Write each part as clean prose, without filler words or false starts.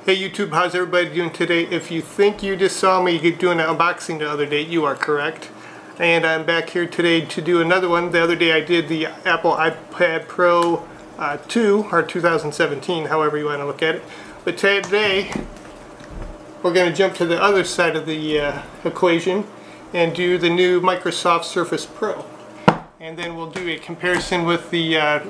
Hey YouTube, how's everybody doing today? If you think you just saw me doing an unboxing the other day, you are correct. And I'm back here today to do another one. The other day I did the Apple iPad Pro 2, or 2017, however you want to look at it. But today we're going to jump to the other side of the equation and do the new Microsoft Surface Pro. And then we'll do a comparison with the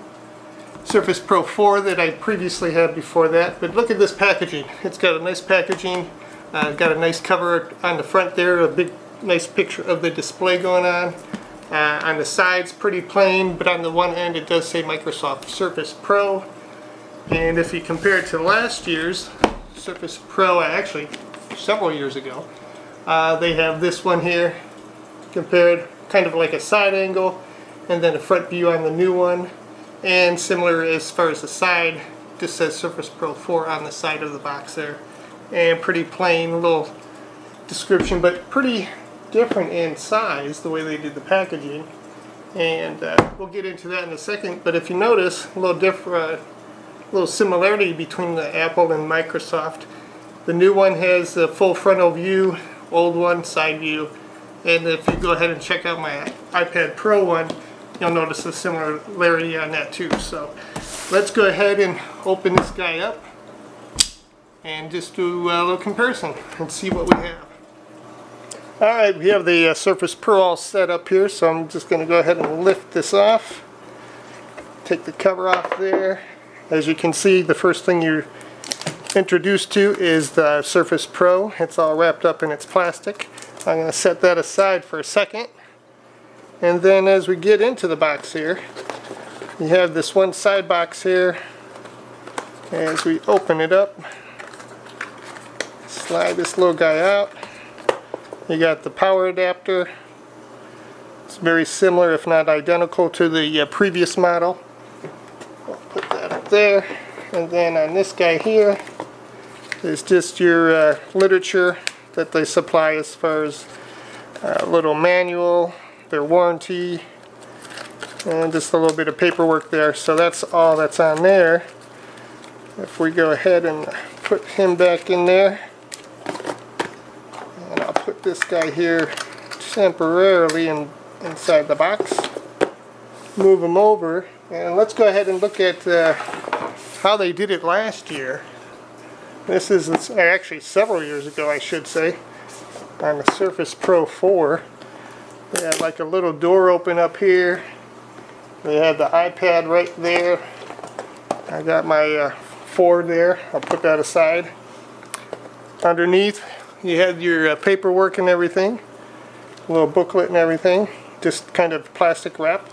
Surface Pro 4 that I previously had before that. But look at this packaging. It's got a nice packaging, got a nice cover on the front there, a big nice picture of the display going on. On the sides pretty plain, but on the one end it does say Microsoft Surface Pro. And if you compare it to last year's Surface Pro, actually several years ago, they have this one here compared kind of like a side angle, and then a front view on the new one. And similar as far as the side, just says Surface Pro 4 on the side of the box there. And pretty plain little description, but pretty different in size the way they did the packaging. And we'll get into that in a second. But if you notice, a little similarity between the Apple and Microsoft. The new one has the full frontal view, old one side view. And if you go ahead and check out my iPad Pro one, you'll notice a similarity on that too. So let's go ahead and open this guy up and just do a little comparison and see what we have. Alright, we have the Surface Pro all set up here, so I'm just going to go ahead and lift this off. Take the cover off there. As you can see, the first thing you're introduced to is the Surface Pro. It's all wrapped up in its plastic. I'm going to set that aside for a second. And then as we get into the box here, we have this one side box here. As we open it up, slide this little guy out. You got the power adapter. It's very similar, if not identical, to the previous model. I'll put that up there. And then on this guy here is just your literature that they supply as far as a little manual, their warranty, and just a little bit of paperwork there. So that's all that's on there. If we go ahead and put him back in there, and I'll put this guy here temporarily inside the box, move him over, and let's go ahead and look at how they did it last year. This is actually several years ago, I should say, on the Surface Pro 4. They had like a little door open up here. They had the iPad right there. I got my 4 there. I'll put that aside. Underneath, you had your paperwork and everything. A little booklet and everything. Just kind of plastic wrapped.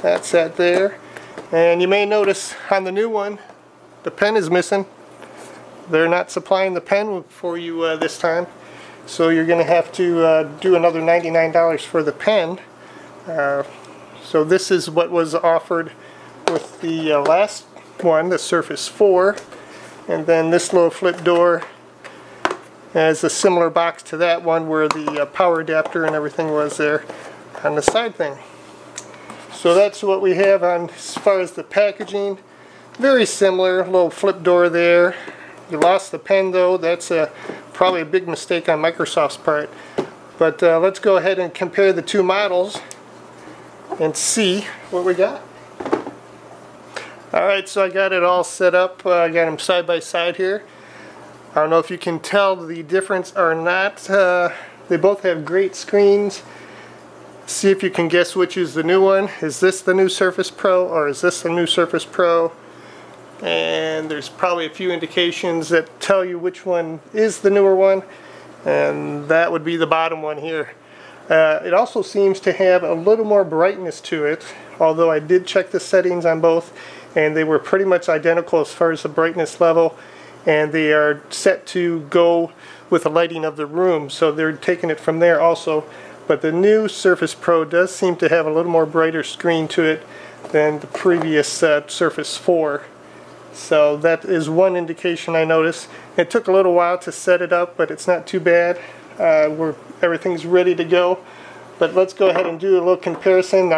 That's that there. And you may notice on the new one, the pen is missing. They're not supplying the pen for you this time. So you're going to have to do another $99 for the pen. So this is what was offered with the last one, the Surface 4. And then this little flip door has a similar box to that one where the power adapter and everything was there on the side thing. So that's what we have on as far as the packaging. Very similar, little flip door there. You lost the pen though. That's probably a big mistake on Microsoft's part. But let's go ahead and compare the two models and see what we got. Alright, so I got it all set up. I got them side by side here. I don't know if you can tell the difference or not. They both have great screens. See if you can guess which is the new one. Is this the new Surface Pro, or is this the new Surface Pro? And there's probably a few indications that tell you which one is the newer one, and that would be the bottom one here. It also seems to have a little more brightness to it, although I did check the settings on both and they were pretty much identical as far as the brightness level, and they are set to go with the lighting of the room, so they're taking it from there also. But the new Surface Pro does seem to have a little more brighter screen to it than the previous Surface 4. So that is one indication I noticed. It took a little while to set it up, but it's not too bad. Everything's ready to go. But let's go ahead and do a little comparison.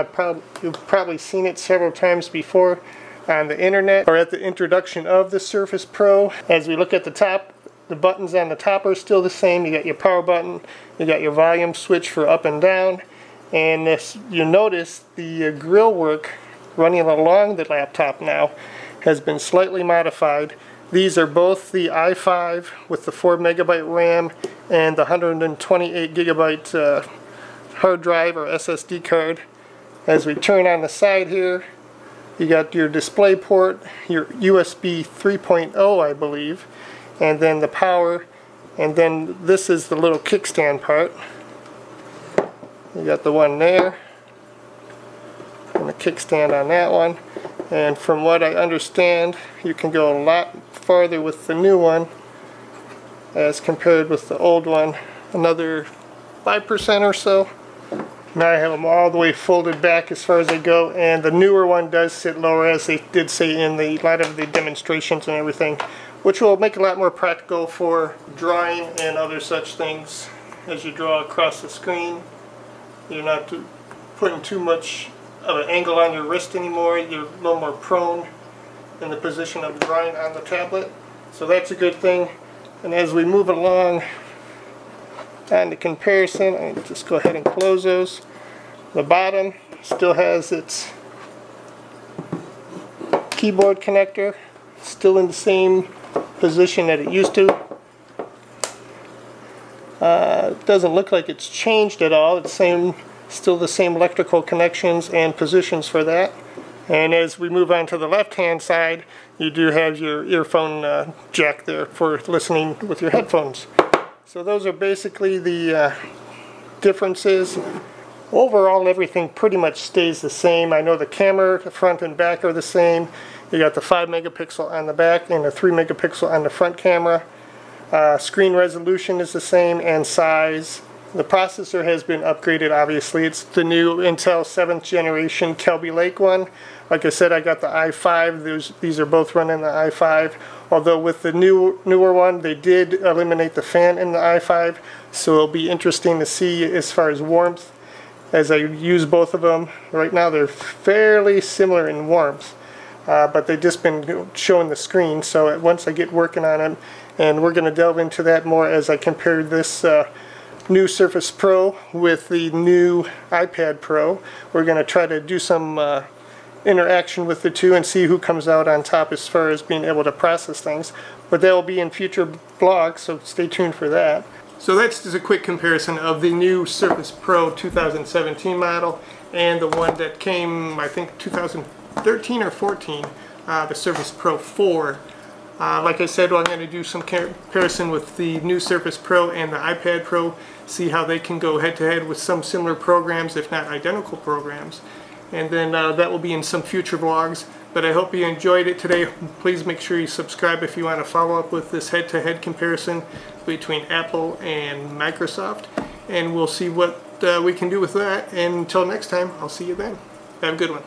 You've probably seen it several times before on the internet or at the introduction of the Surface Pro. As we look at the top, The buttons on the top are still the same. You got your power button, you got your volume switch for up and down, and this, you notice the grill work running along the laptop now has been slightly modified. These are both the i5 with the 4 megabyte RAM and the 128 gigabyte hard drive or SSD card. As we turn on the side here, you got your display port, your USB 3.0 I believe, and then the power, and then this is the little kickstand part. You got the one there, and the kickstand on that one. And from what I understand, you can go a lot farther with the new one as compared with the old one, another 5% or so. Now I have them all the way folded back as far as they go, and the newer one does sit lower, as they did say in a lot of the demonstrations and everything, which will make it a lot more practical for drawing and other such things. As you draw across the screen, you're not putting too much of an angle on your wrist anymore. You're a little more prone in the position of drawing on the tablet, so that's a good thing. And as we move along on the comparison, I'll just go ahead and close those. The bottom still has its keyboard connector, still in the same position that it used to. It doesn't look like it's changed at all. It's still the same electrical connections and positions for that. And as we move on to the left hand side, you do have your earphone jack there for listening with your headphones. So those are basically the differences. Overall, everything pretty much stays the same. I know the camera, the front and back are the same. You got the 5 megapixel on the back and the 3 megapixel on the front camera. Screen resolution is the same, and size. The processor has been upgraded, obviously. It's the new Intel 7th generation Kelby Lake one. Like I said, I got the i5. These are both running the i5. Although with the newer one, they did eliminate the fan in the i5. So it'll be interesting to see as far as warmth as I use both of them. Right now they're fairly similar in warmth. But they've just been showing the screen. So once I get working on them, and we're going to delve into that more as I compare this new Surface Pro with the new iPad Pro. We're going to try to do some interaction with the two and see who comes out on top as far as being able to process things. But that will be in future vlogs, so stay tuned for that. So that's just a quick comparison of the new Surface Pro 2017 model and the one that came, I think, 2013 or 14, the Surface Pro 4. Like I said, I'm going to do some comparison with the new Surface Pro and the iPad Pro, see how they can go head-to-head with some similar programs, if not identical programs. And then that will be in some future vlogs. But I hope you enjoyed it today. Please make sure you subscribe if you want to follow up with this head-to-head comparison between Apple and Microsoft. And we'll see what we can do with that. And until next time, I'll see you then. Have a good one.